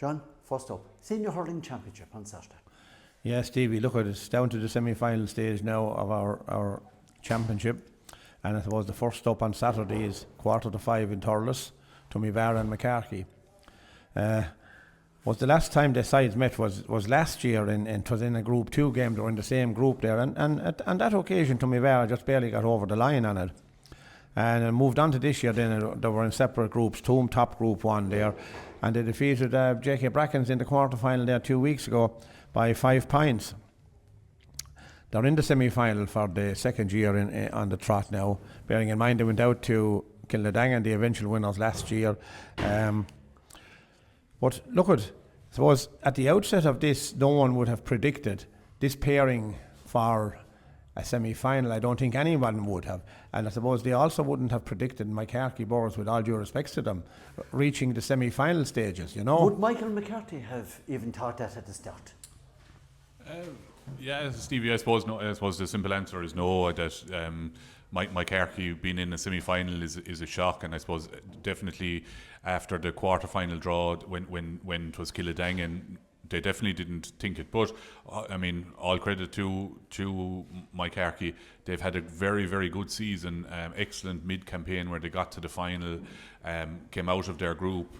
John, first up, Senior Hurling Championship on Saturday. Yeah, Stevie, look, it's down to the semi-final stage now of our championship, and I suppose the first up on Saturday is 4:45 in Thurles, Tuamivara and McCarthy. Was the last time the sides met was last year, and it was in a Group 2 game. They were in the same group there, and on that occasion Tuamivara just barely got over the line on it. And moved on to this year, then they were in separate groups. Tuam top Group 1 there, and they defeated J.K. Brackens in the quarter-final there 2 weeks ago by 5 points. They're in the semi-final for the second year on the trot now, bearing in mind they went out to Kilnadangan, the eventual winners last year. But look I suppose at the outset of this, no one would have predicted this pairing for a semi-final. I don't think anyone would have. And I suppose they also wouldn't have predicted McCarthy Boroughs, with all due respects to them, reaching the semi-final stages, you know. Would Michael McCarthy have even thought that at the start? Yeah, Stevie, I suppose the simple answer is no. That McCarthy being in a semi-final is a shock, and I suppose definitely after the quarter-final draw when it was Kilnadangan, they definitely didn't think it. But I mean, all credit to McCarthy. They've had a very, very good season, excellent mid-campaign where they got to the final, came out of their group,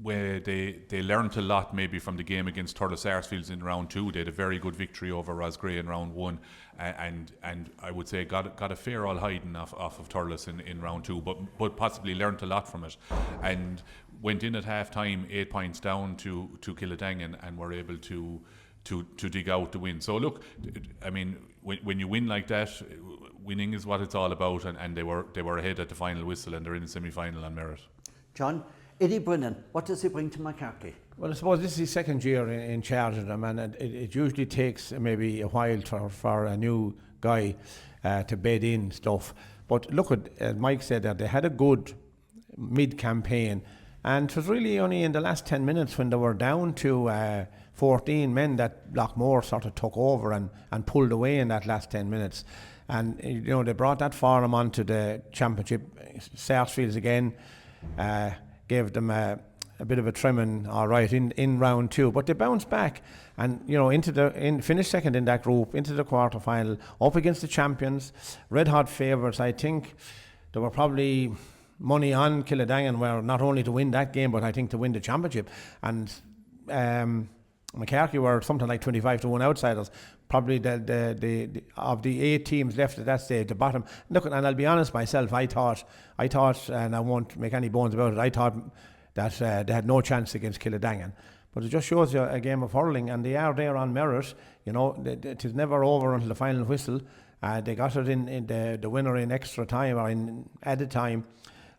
where they learned a lot maybe from the game against Thurles Sarsfields in round 2. They had a very good victory over Roscrea in round 1, and I would say got a fair all hiding off of Thurles in round 2, but possibly learned a lot from it, and went in at half time 8 points down to Kilnadangan and were able to dig out the win. So look, I mean, when you win like that, winning is what it's all about, and they were ahead at the final whistle, and they're in the semi-final on merit. John, Eddie Brennan, what does he bring to McCarthy? Well, I suppose this is his second year in charge of them, and it usually takes maybe a while for a new guy to bed in stuff. But look, Mike said that they had a good mid-campaign, and it was really only in the last 10 minutes when they were down to 14 men that Lockmore sort of took over and pulled away in that last 10 minutes. And you know, they brought that forum onto the championship. Sarsfields again gave them a bit of a trimming, all right, in round 2, but they bounced back and, you know, finished second in that group, into the quarter final, up against the champions, red hot favourites. I think there were probably money on Kilnadangan, were not only to win that game, but I think to win the championship. And McCarthy were something like 25-1 outsiders. Probably the of the 8 teams left at that stage, the bottom. Look, and I'll be honest myself, I thought, and I won't make any bones about it, I thought that they had no chance against Kilnadangan. But it just shows you a game of hurling, and they are there on merit. You know, it is never over until the final whistle. They got it in the winner in extra time or in added time.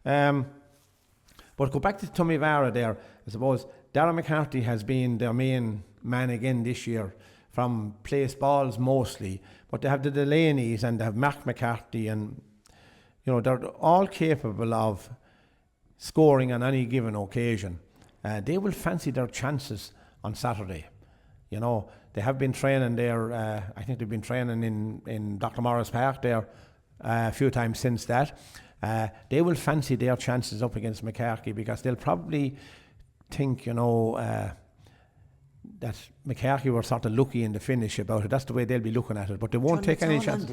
But go back to Tuamivara there. I suppose Darragh McCarthy has been their main man again this year, from place balls mostly, but they have the Delaney's and they have Mark McCarthy, and you know, they're all capable of scoring on any given occasion. They will fancy their chances on Saturday. You know, they have been training there, I think they've been training in Dr. Morris Park there a few times since that. They will fancy their chances up against McCarthy, because they'll probably think, you know, that McCarthy were sort of lucky in the finish about it. That's the way they'll be looking at it, but they won't take any chance.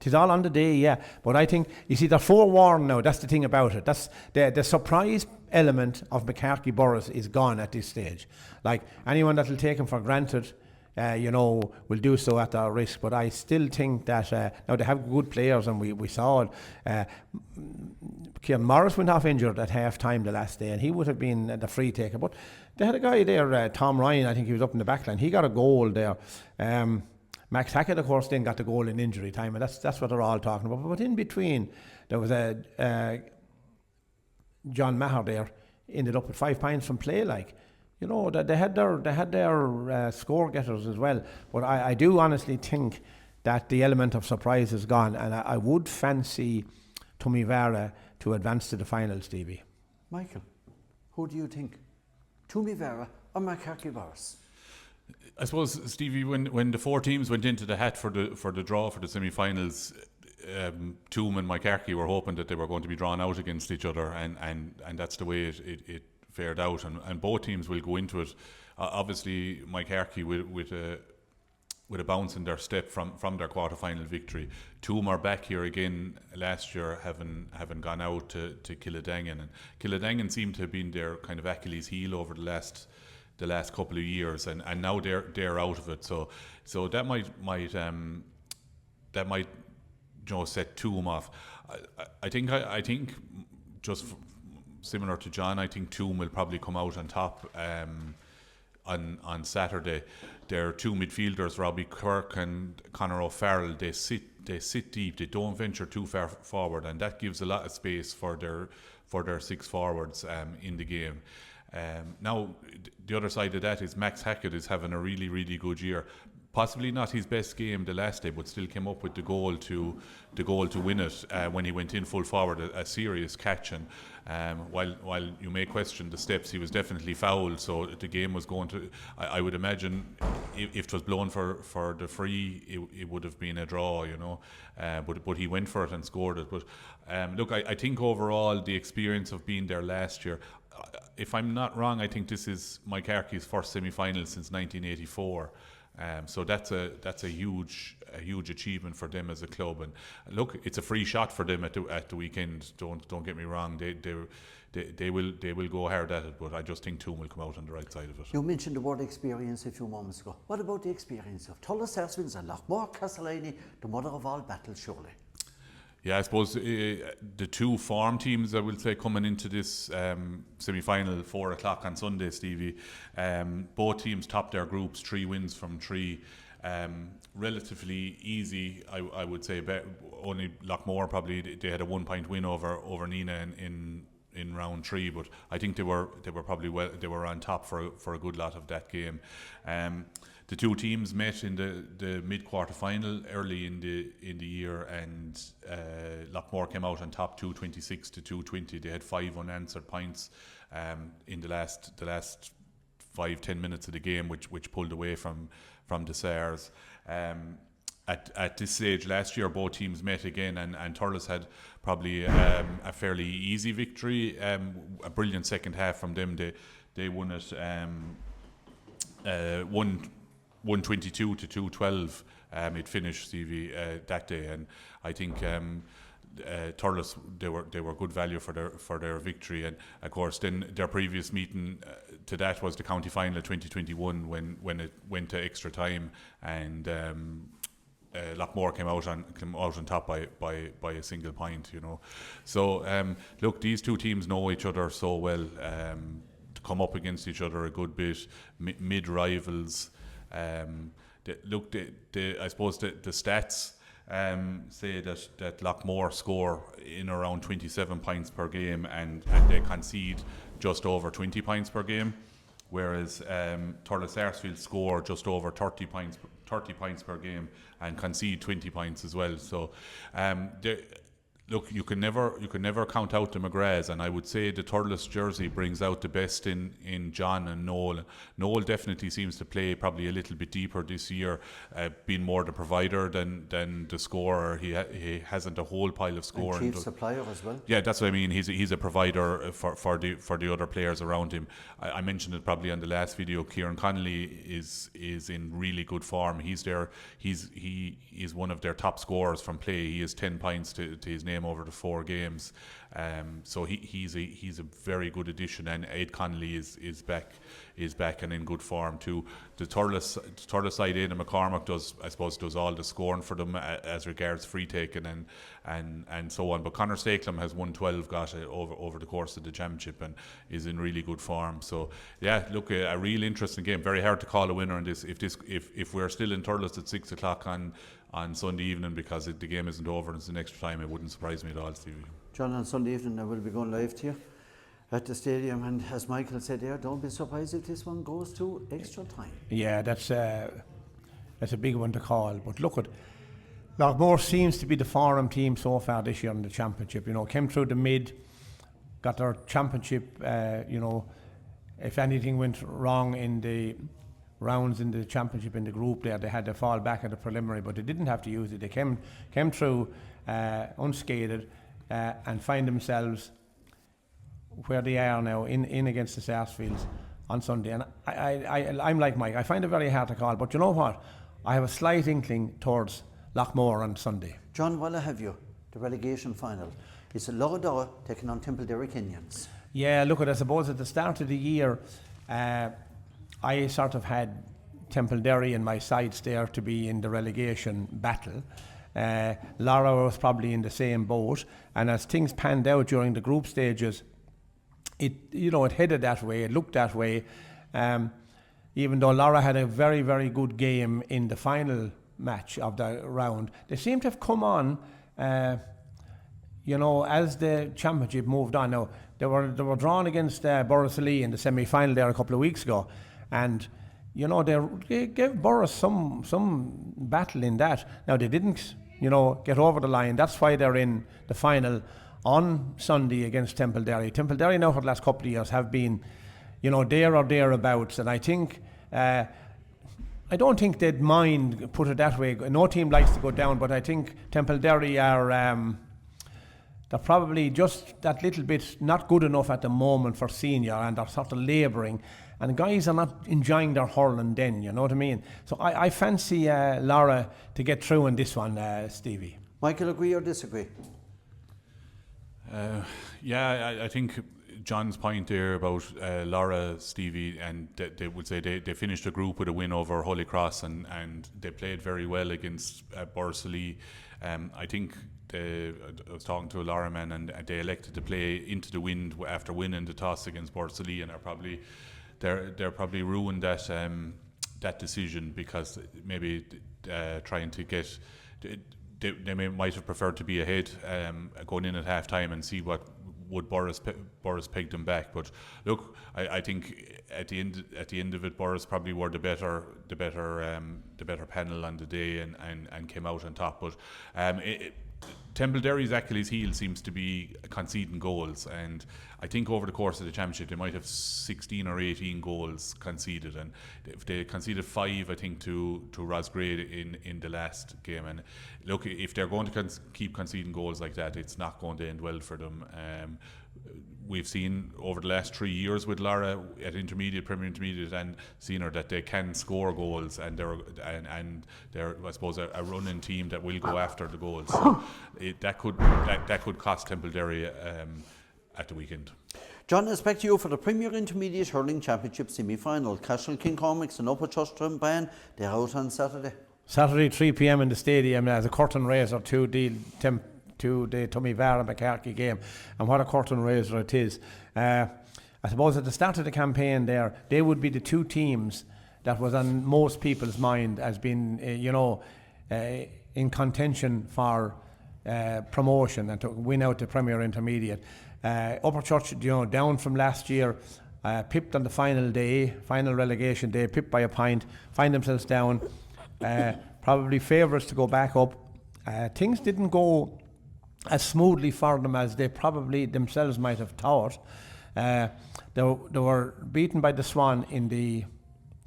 It's all on the day, yeah. But I think, you see, they're forewarned now. That's the thing about it. That's the surprise element of McCarthy Boroughs is gone at this stage. Like, anyone that will take them for granted, you know, will do so at their risk. But I still think that now they have good players, and we saw it. Kieran Morris went off injured at half time the last day, and he would have been the free taker. But they had a guy there, Tom Ryan, I think he was up in the back line. He got a goal there. Max Hackett, of course, then got the goal in injury time, and that's what they're all talking about. But in between, there was a John Maher there, ended up with 5 points from play. Like, you know, they had their score getters as well. But I do honestly think that the element of surprise is gone, and I would fancy Tuamivara to advance to the final, Stevie. Michael, who do you think? Tuamivara or McCarthy Boroughs? I suppose, Stevie, when the 4 teams went into the hat for the draw for the semi-finals, Toom and McCarthy were hoping that they were going to be drawn out against each other, and that's the way it fared out. And both teams will go into it. Obviously, McCarthy with a bounce in their step from their quarter-final victory. Toom are back here again last year, having gone out to Killadangan, and Killadangan seemed to have been their kind of Achilles heel over the last couple of years, and now they're out of it. So that might set Toom off. I think just similar to John, I think Toom will probably come out on top on Saturday. Their two midfielders, Robbie Kirk and Conor O'Farrell, they sit deep. They don't venture too far forward, and that gives a lot of space for their six forwards in the game. Now, the other side of that is Max Hackett is having a really, really good year. Possibly not his best game the last day, but still came up with the goal to win it when he went in full forward, a serious catch. And while you may question the steps, he was definitely fouled. So the game was going to. I would imagine if it was blown for the free, it would have been a draw, you know. But he went for it and scored it. But look, I think overall the experience of being there last year. If I'm not wrong, I think this is McCarthy's first semi-final since 1984. So that's a huge achievement for them as a club. And look, it's a free shot for them at the weekend. Don't get me wrong. They will go hard at it, but I just think Toom will come out on the right side of it. You mentioned the word experience a few moments ago. What about the experience of Tulla Sarsfields and Lochmore Castleiney, the mother of all battles, surely? Yeah, I suppose the two form teams, I will say, coming into this semi-final 4 o'clock on Sunday, Stevie, both teams topped their groups, 3 wins from 3. Relatively easy, I would say. Only Lochmore probably they had a 1-point win over Nina in round 3, but I think they were probably they were on top for a good lot of that game. The two teams met in the mid-quarter final early in the year, and Lochmore came out on top 226 to 220. They had 5 unanswered points in the last 5-10 minutes of the game, which pulled away from the Sars. At this stage last year, both teams met again, and Thurles had probably a fairly easy victory, a brilliant second half from them. They won it 122 to 212. It finished, Stevie, that day, and I think Thurles they were good value for their victory. And of course, then their previous meeting to that was the county final 2021 when it went to extra time, and Lochmore came out on top by a single point, you know. So look, these two teams know each other so well. To come up against each other a good bit, mid rivals. I suppose the stats say that Lochmore score in around 27 points per game, and they concede just over 20 points per game, whereas Thurles Sarsfield score just over 30 points per game and concede 20 points as well. So look, you can never count out the McGraths, and I would say the Thurles jersey brings out the best in John and Noel. Noel definitely seems to play probably a little bit deeper this year, being more the provider than the scorer. He hasn't a whole pile of scoring. And chief supplier as well. Yeah, that's what I mean. He's a provider for the other players around him. I mentioned it probably on the last video. Kieran Connolly is in really good form. He's there. He is one of their top scorers from play. He has 10 points to his name over the 4 games, so he's a very good addition. And Ed Connolly is back and in good form too. The Thurles side, Aidan McCormack does all the scoring for them as regards free taking and so on. But Conor Stakelum has 112 got it over the course of the championship and is in really good form. So yeah, look, a real interesting game. Very hard to call a winner in this. If we're still in Thurles at 6 o'clock on Sunday evening, because the game isn't over and it's an extra time, it wouldn't surprise me at all, Stevie. John, on Sunday evening I will be going live to you at the stadium, and as Michael said there, don't be surprised if this one goes to extra time. Yeah, that's a big one to call. But look, Lochmore seems to be the forum team so far this year in the championship. You know, came through the mid, got their championship. You know, if anything went wrong in the rounds in the championship in the group there. They had to fall back at the preliminary, but they didn't have to use it. They came through unscathed and find themselves where they are now in against the Sarsfields on Sunday. And I'm like Mike, I find it very hard to call, but you know what? I have a slight inkling towards Loughmore on Sunday. John, while I have you, the relegation final. It's a Logadora taking on Tipperary Kenyans. Yeah, look, I suppose at the start of the year, I sort of had Templederry in my sights there to be in the relegation battle. Lara was probably in the same boat, and as things panned out during the group stages, it headed that way, it looked that way. Even though Lara had a very, very good game in the final match of the round, they seemed to have come on, as the championship moved on. Now, they were drawn against Borrisoleigh in the semi-final there a couple of weeks ago, and they gave Borris some battle in that. Now, they didn't get over the line. That's why they're in the final on Sunday against Templederry. Templederry now for the last couple of years have been there or thereabouts, and I think I don't think they'd mind, put it that way. No team likes to go down, but I think Templederry are they're probably just that little bit not good enough at the moment for senior, and they're sort of labouring, and guys are not enjoying their hurling then, you know what I mean? So I fancy Lara to get through in this one, Stevie. Michael, agree or disagree? I think John's point there about Lara, Stevie, and they would say they finished the group with a win over Holy Cross, and they played very well against Borrisoleigh. I think I was talking to a Lara man, and they elected to play into the wind after winning the toss against Borrisoleigh, and they're probably ruined that decision, because maybe trying to get they might have preferred to be ahead going in at half time and see what would Boris peg them back. But look, I think at the end of it, Boris probably were the better panel on the day and came out on top. But Templederry's Achilles heel seems to be conceding goals, and I think over the course of the championship they might have 16 or 18 goals conceded, and if they conceded 5, I think, to Rosgrave in the last game. And look, if they're going to keep conceding goals like that, it's not going to end well for them. We've seen over the last 3 years with Lara at intermediate, Premier Intermediate and Senior, that they can score goals, and they're I suppose a running team that will go after the goals. So that could cost Templederry at the weekend. John, I expect you for the Premier Intermediate Hurling Championship semi-final. Cashel Kincormic's and Upper Churchtown Ban. They're out on Saturday. Saturday 3 p.m. in the stadium as a curtain raiser to the Tummyvara McCarthy game, and what a curtain raiser it is. I suppose at the start of the campaign there, they would be the two teams that was on most people's mind as being in contention for promotion and to win out the Premier Intermediate. Upper Church, down from last year, pipped on the final relegation day, pipped by a point, find themselves down, probably favourites to go back up. Things didn't go as smoothly for them as they probably themselves might have thought. They were beaten by the Swan in the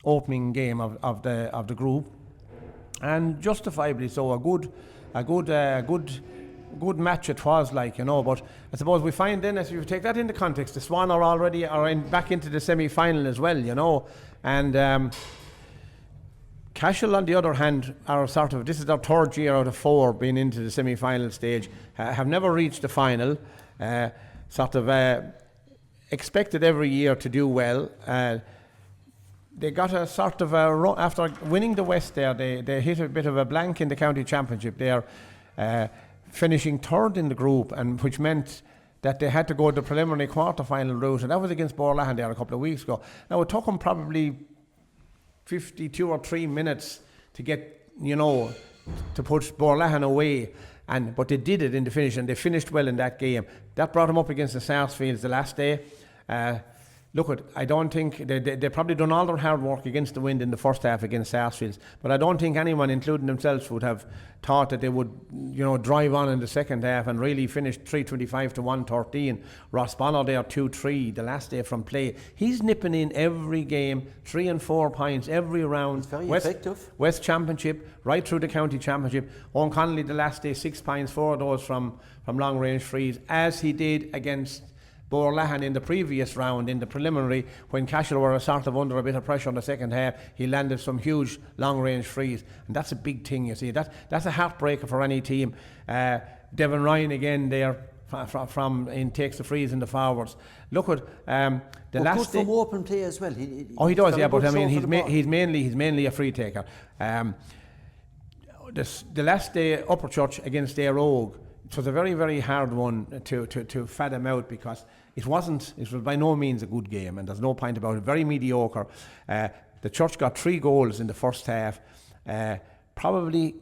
opening game of the group, and justifiably so. A good match it was, but I suppose we find then, as you take that into context, the Swan are already back into the semi-final as well, and Cashel, on the other hand, are this is their third year out of 4 being into the semi-final stage, have never reached the final, expected every year to do well. They got a sort of a run after winning the West there. They hit a bit of a blank in the county championship there, finishing third in the group, and which meant that they had to go the preliminary quarter-final route, and that was against Borlahan there a couple of weeks ago. Now it took them probably 52 or 3 minutes to get, to put Borlahan away, but they did it in the finish, and they finished well in that game. That brought them up against the Sarsfields the last day. I don't think they probably done all their hard work against the wind in the first half against Sarsfields, but I don't think anyone, including themselves, would have thought that they would, drive on in the second half and really finish 325 to 113. Ross Bonner there 2-3 the last day from play. He's nipping in every game, 3 and 4 points every round. It's very effective. West Championship, right through the county championship. Owen Connolly the last day 6 points, 4 of those from long range frees, as he did against Borlahan in the previous round in the preliminary when Cashel were sort of under a bit of pressure in the second half. He landed some huge long range frees, and that's a big thing, you see. That's a heartbreaker for any team. Devon Ryan again there from takes the frees in the forwards. Look at the last good from open play as well. He does, yeah, but I mean he's mainly a free taker. The last day Upper Church against Éire Óg, it was a very, very hard one to fathom out, because it was by no means a good game, and there's no point about it. Very mediocre. The Church got 3 goals in the first half. Probably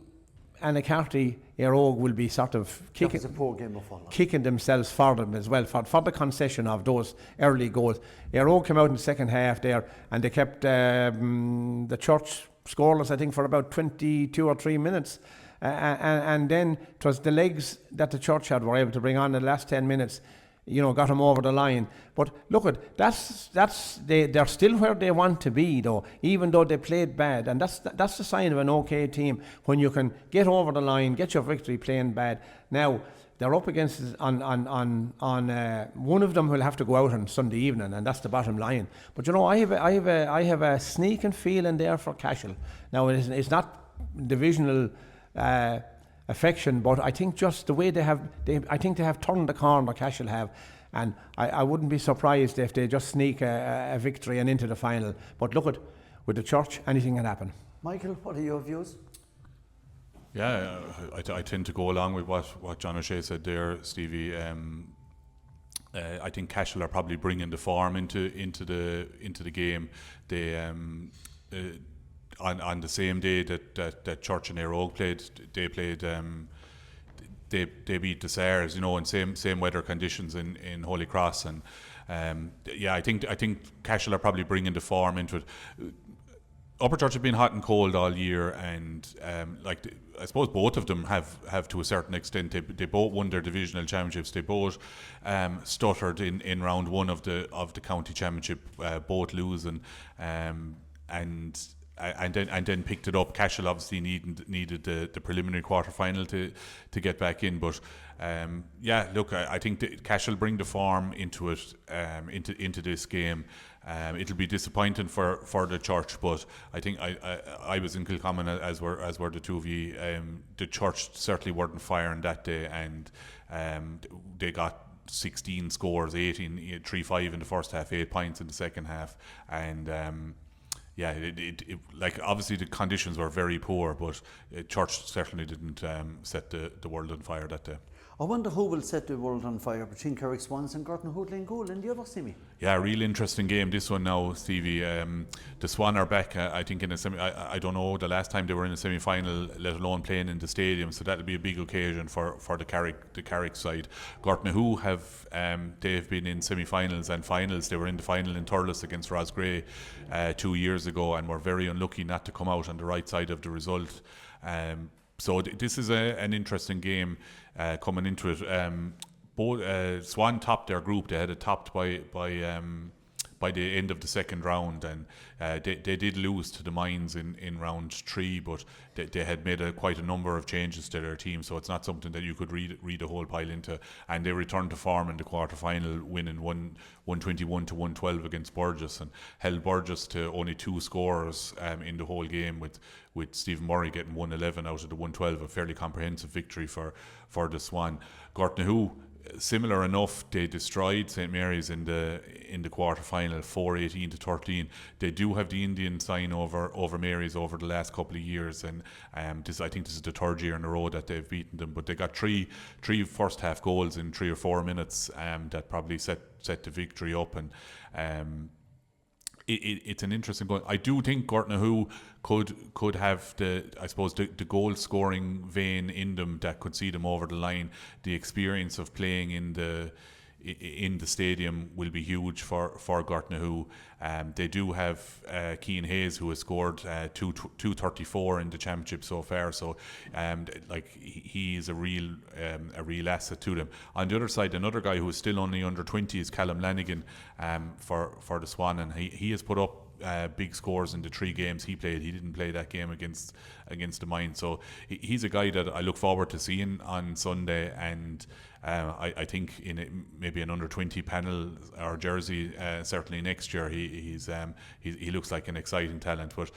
McCarthy, Éire Óg will be sort of kicking themselves for them as well, for the concession of those early goals. Éire Óg came out in the second half there, and they kept the Church scoreless, I think, for about 22 or 3 minutes. And then it was the legs that the Church had were able to bring on in the last 10 minutes, got them over the line. But look they're still where they want to be, though, even though they played bad. And that's the sign of an okay team, when you can get over the line, get your victory playing bad. Now they're up against on one of them will have to go out on Sunday evening, and that's the bottom line. But I have a sneaking feeling there for Cashel. Now it's not divisional affection, but I think just the way I think they have turned the corner, Cashel have, and I wouldn't be surprised if they just sneak a victory and into the final. But with the Church, anything can happen. Michael, what are your views? Yeah, I tend to go along with what John O'Shea said there, Stevie. I think Cashel are probably bringing the form into the game. They on the same day that Church and Éire Óg played, they beat the Sars, in same weather conditions in Holy Cross, and I think Cashel are probably bringing the form into it. Upper Church have been hot and cold all year, and I suppose both of them have to a certain extent. They both won their divisional championships. They both stuttered in round 1 of the county championship, both losing, and then picked it up. Cashel obviously needed the preliminary quarter final to get back in, but I think Cashel bring the form into it, into this game. It'll be disappointing for the Church, but I think I was in Kilcommon as were the two of you. The Church certainly weren't firing that day, and they got 16 scores, 18, 3-5 in the first half, 8 points in the second half, and obviously the conditions were very poor, but Church certainly didn't set the world on fire that day. I wonder who will set the world on fire between Carrick Swans and Gorton Hoodlane goal in the other semi. Yeah, real interesting game this one now, Stevie. The Swan are back, I think, in a semi. I don't know the last time they were in a semi-final, let alone playing in the stadium. So that'll be a big occasion for the Carrick side. Gorton they've been in semi-finals and finals. They were in the final in Thurles against Roscrea 2 years ago, and were very unlucky not to come out on the right side of the result. So this is an interesting game coming into it. Both Swan topped their group. They had it topped by the end of the second round, and they did lose to the Mines in round 3, but they had made quite a number of changes to their team, so it's not something that you could read a whole pile into. And they returned to form in the quarter final, winning 121 to 112 against Burgess, and held Burgess to only 2 scores in the whole game, with Stephen Murray getting 111 out of the 112, a fairly comprehensive victory for the Swan. Gortnahoe, similar enough, they destroyed St Mary's in the quarter final, 4-18 to 13. They do have the Indian sign over Mary's over the last couple of years, and I think this is the 3rd year in a row that they've beaten them. But they got three first half goals in 3 or 4 minutes that probably set the victory up, and it's an interesting goal. I do think Gortnahoe could have the goal scoring vein in them that could see them over the line. The experience of playing in the in the stadium will be huge for Gortnahu. They do have Cian Hayes, who has scored 234 in the championship so far. So, he is a real asset to them. On the other side, another guy who is still only under 20 is Callum Lanigan for the Swan, and he has put up big scores in the 3 games he played. He didn't play that game against the Mine, so he's a guy that I look forward to seeing on Sunday. And I think in maybe an under 20 panel or jersey, certainly next year, he looks like an exciting talent. But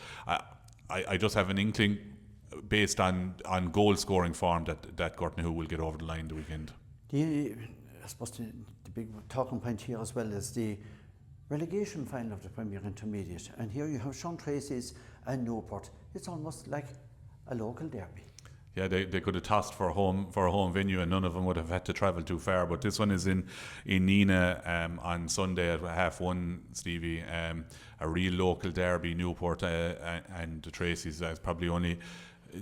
I just have an inkling, based on goal scoring form, that Gortnahu will get over the line the weekend. I suppose the big talking point here as well is the relegation final of the Premier Intermediate, and here you have Sean Tracy's and Newport. It's almost like a local derby. Yeah, they could have tossed for a home venue, and none of them would have had to travel too far. But this one is in Nina on Sunday at 1:30, Stevie. A real local derby. Newport and the Tracys. It's probably only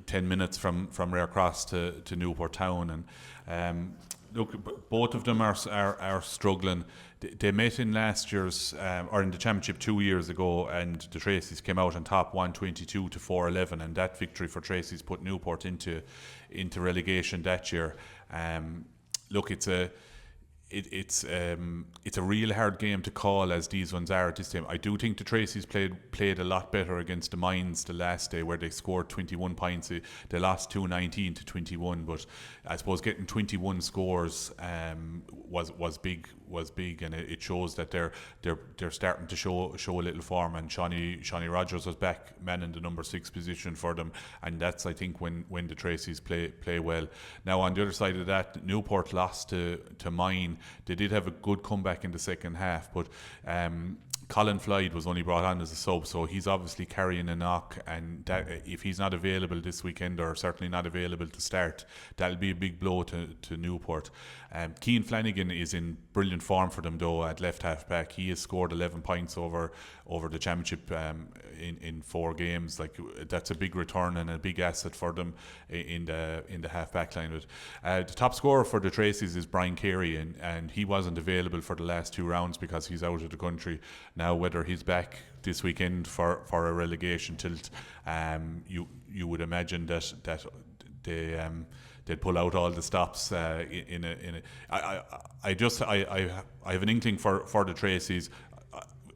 10 minutes from Rare Cross to Newport Town, and look, both of them are struggling. They met in last year's or in the championship 2 years ago, and the Tracys came out on top 122 to 411, and that victory for Tracys put Newport into relegation that year. Look, it's a real hard game to call, as these ones are at this time. I do think the Tracys played a lot better against the Mines the last day, where they scored 21 points. They lost 219 to 21, but I suppose getting 21 scores was big, and it shows that they're starting to show a little form. And Shawnee Rogers was back manning the number 6 position for them, and that's, I think, when the Tracys play well. Now on the other side of that, Newport lost to Mine. They did have a good comeback in the second half, but Colin Floyd was only brought on as a sub, so he's obviously carrying a knock, and that, if he's not available this weekend, or certainly not available to start, that'll be a big blow to Newport. Cian Flanagan is in brilliant form for them though at left half back. He has scored 11 points over the championship in 4 games. Like, that's a big return and a big asset for them in the half back line. But the top scorer for the Tracys is Brian Carey, and he wasn't available for the last 2 rounds because he's out of the country. Now, whether he's back this weekend for a relegation tilt, you would imagine that they'd pull out all the stops I have an inkling for the Tracys.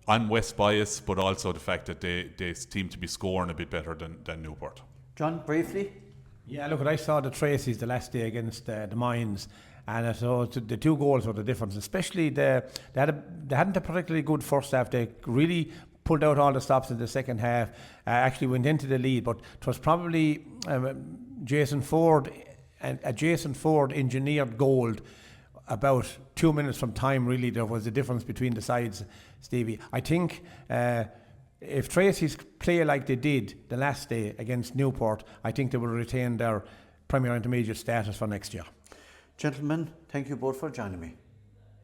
I'm West bias, but also the fact that they seem to be scoring a bit better than Newport. John, briefly. Yeah, look, I saw the Tracys the last day against the Mines, and I saw the 2 goals were the difference. Especially they hadn't a particularly good first half. They really pulled out all the stops in the second half. Actually went into the lead, but it was probably Jason Ford engineered goal about 2 minutes from time. Really, there was a difference between the sides, Stevie. I think if Tracys play like they did the last day against Newport, I think they will retain their Premier Intermediate status for next year. Gentlemen, thank you both for joining me.